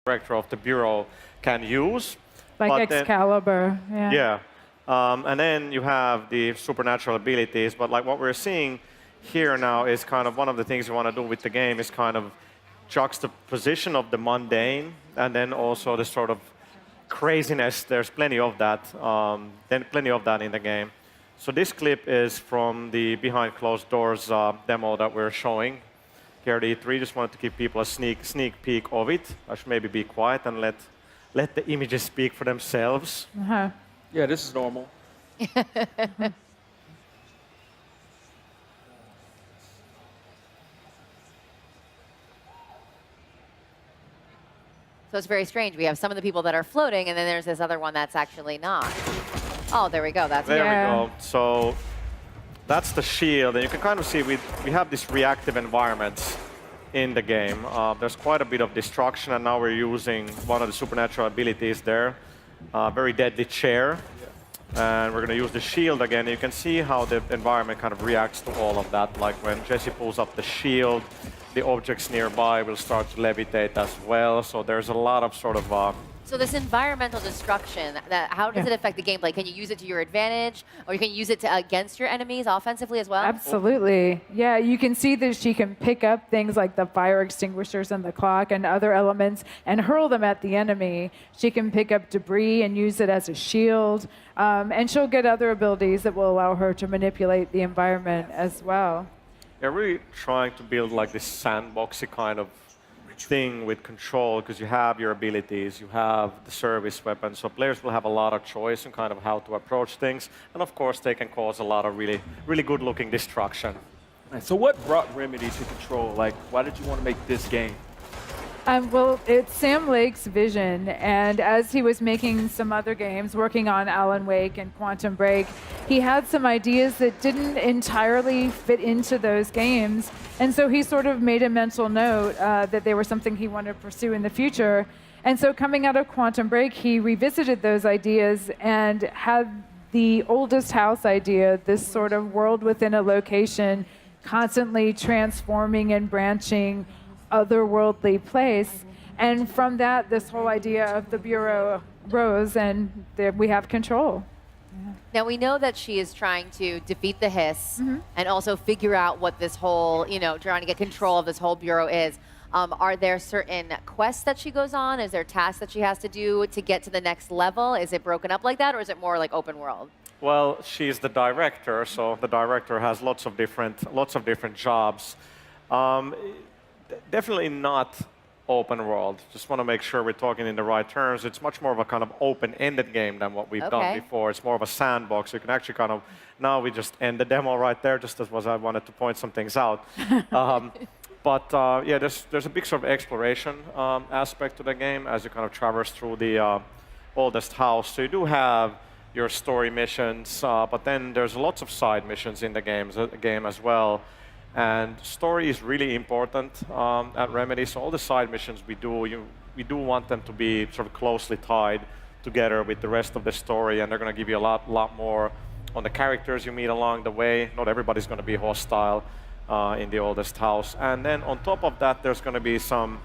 director of the Bureau can use. Like Excalibur, yeah. Yeah. And then you have the supernatural abilities, but like what we're seeing here now is kind of one of the things you want to do with the game is kind of juxtaposition of the mundane and then also the sort of craziness. There's plenty of that, in the game. So this clip is from the behind closed doors demo that we're showing here at E3. Just wanted to give people a sneak peek of it. I should maybe be quiet and let the images speak for themselves. Uh-huh. Yeah, this is normal. So it's very strange. We have some of the people that are floating, and then there's this other one that's actually not. Oh, there we go. That's there we go. So that's the shield, and you can kind of see we have these reactive environments in the game. There's quite a bit of destruction, and now we're using one of the supernatural abilities there, very deadly chair. And we're going to use the shield again. You can see how the environment kind of reacts to all of that. Like when Jesse pulls up the shield, the objects nearby will start to levitate as well. So there's a lot of sort of... So this environmental destruction, how does it affect the gameplay? Can you use it to your advantage, or you can use it against your enemies offensively as well? Absolutely. Yeah, you can see that she can pick up things like the fire extinguishers and the clock and other elements and hurl them at the enemy. She can pick up debris and use it as a shield. And she'll get other abilities that will allow her to manipulate the environment as well. They're really trying to build like this sandboxy kind of thing with control, because you have your abilities, you have the service weapon, so players will have a lot of choice in kind of how to approach things, and of course they can cause a lot of really good-looking destruction. So what brought Remedy to Control? Like, why did you want to make this game? Well, it's Sam Lake's vision, and as he was making some other games, working on Alan Wake and Quantum Break, he had some ideas that didn't entirely fit into those games, and so he sort of made a mental note that they were something he wanted to pursue in the future. And so coming out of Quantum Break, he revisited those ideas and had the oldest house idea, this sort of world within a location, constantly transforming and branching, otherworldly place. And from that, this whole idea of the Bureau rose, and there we have control. Yeah. Now, we know that she is trying to defeat the Hiss and also figure out what this whole, trying to get control of this whole Bureau is. Are there certain quests that she goes on? Is there tasks that she has to do to get to the next level? Is it broken up like that, or is it more like open world? Well, she's the director, so the director has lots of different jobs. Definitely not open world. Just want to make sure we're talking in the right terms. It's much more of a kind of open-ended game than what we've done before. It's more of a sandbox. You can actually kind of, now we just end the demo right there, just as I wanted to point some things out. Yeah, there's a big sort of exploration aspect to the game as you kind of traverse through the oldest house. So you do have your story missions, but then there's lots of side missions in the game as well. And story is really important at Remedy. So all the side missions we do want them to be sort of closely tied together with the rest of the story, and they're going to give you a lot more on the characters you meet along the way. Not everybody's going to be hostile in the oldest house. And then on top of that, there's going to be some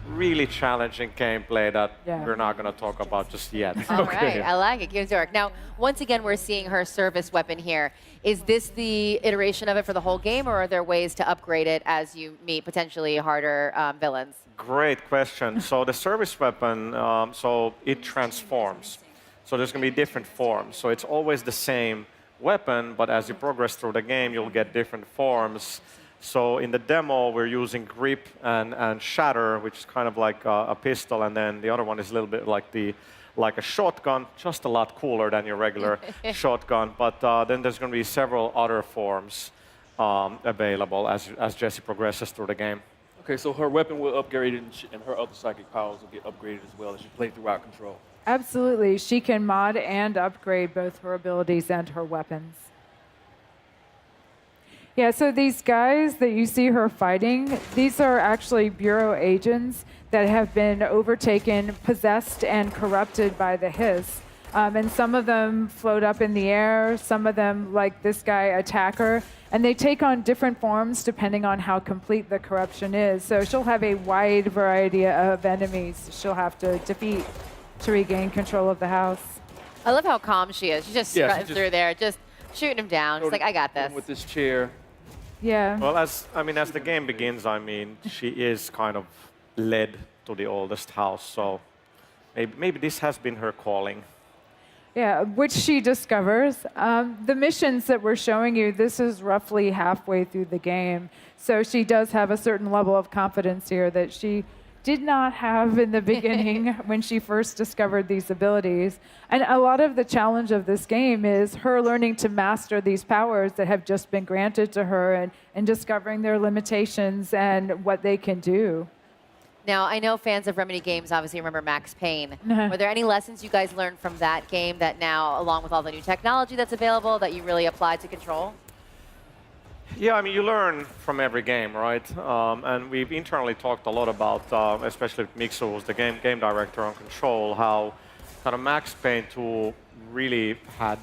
really challenging gameplay that we're not going to talk about just yet. All right, I like it. Gives York. Now, once again, we're seeing her service weapon here. Is this the iteration of it for the whole game, or are there ways to upgrade it as you meet potentially harder villains? Great question. So the service weapon, so it transforms. So there's going to be different forms. So it's always the same weapon, but as you progress through the game, you'll get different forms. So in the demo, we're using grip and shatter, which is kind of like a pistol, and then the other one is a little bit like a shotgun, just a lot cooler than your regular shotgun. But then there's going to be several other forms available as Jessie progresses through the game. Okay, so her weapon will upgrade, and her other psychic powers will get upgraded as well as you play throughout Control. Absolutely. She can mod and upgrade both her abilities and her weapons. Yeah, so these guys that you see her fighting, these are actually Bureau agents that have been overtaken, possessed, and corrupted by the Hiss. And some of them float up in the air, some of them, like this guy, attacker, and they take on different forms depending on how complete the corruption is. So she'll have a wide variety of enemies she'll have to defeat to regain control of the house. I love how calm she is. She's just Yeah, strutting through there, just shooting him down. She's like, I got this. With this chair. Yeah. Well, as the game begins, she is kind of led to the oldest house, so maybe this has been her calling. Yeah, which she discovers. The missions that we're showing you, this is roughly halfway through the game. So she does have a certain level of confidence here that she did not have in the beginning when she first discovered these abilities. And a lot of the challenge of this game is her learning to master these powers that have just been granted to her and discovering their limitations and what they can do. Now, I know fans of Remedy games obviously remember Max Payne. Were there any lessons you guys learned from that game that now, along with all the new technology that's available, that you really applied to Control? Yeah, you learn from every game, right? And we've internally talked a lot about, especially with Mixu, who's the game director on Control, how kind of Max Payne 2 really had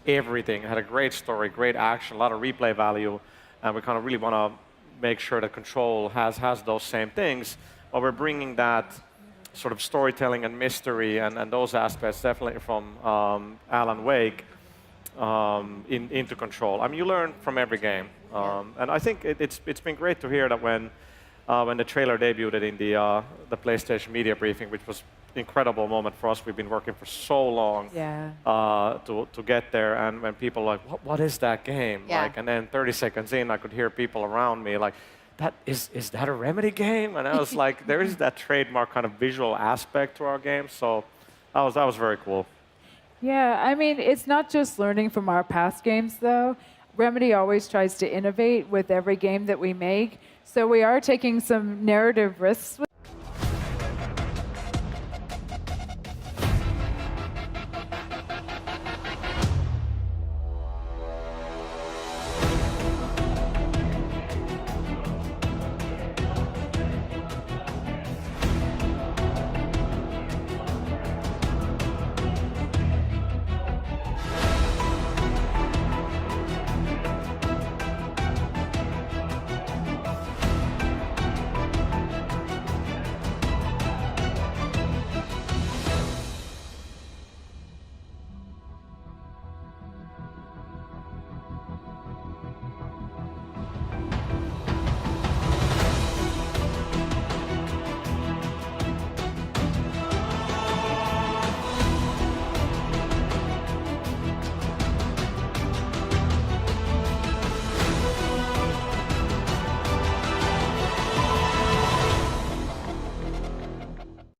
everything. It had a great story, great action, a lot of replay value, and we kind of really want to make sure that Control has those same things. But we're bringing that sort of storytelling and mystery and those aspects definitely from Alan Wake into Control. You learn from every game, and I think it's been great to hear that when the trailer debuted in the PlayStation media briefing, which was an incredible moment for us. We've been working for so long to get there, and when people are like, what is that game? Yeah. And then 30 seconds in, I could hear people around me like, is that a Remedy game? And I was like, there is that trademark kind of visual aspect to our game, so that was very cool. Yeah, it's not just learning from our past games, though. Remedy always tries to innovate with every game that we make. So we are taking some narrative risks with